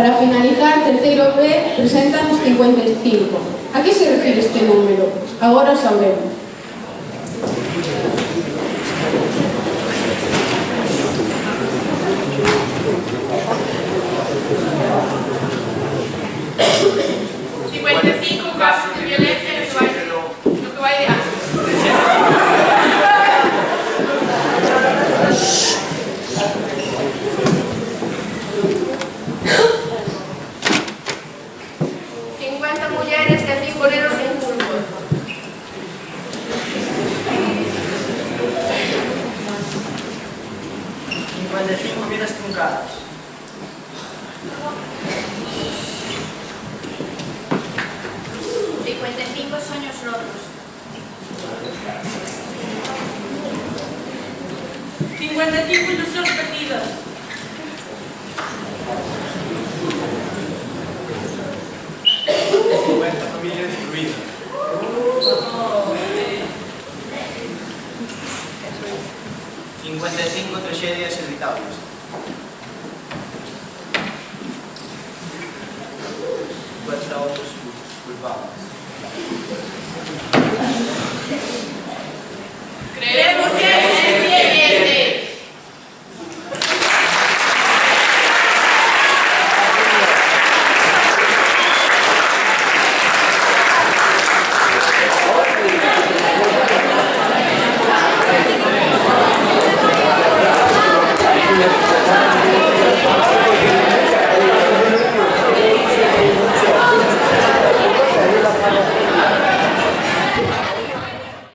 Para finalizar, terceiro B preséntanos 55. A que se refire este número? Agora o sabremos. Casos de violencia no que vai de ano. 50 mulleres e 5 nenos en fútbol. 55 vidas truncadas. 55 soños rotos. 55 ilusións perdidas. 50 familias destruídas. 55 tragedias evitables. 50 outros culpables.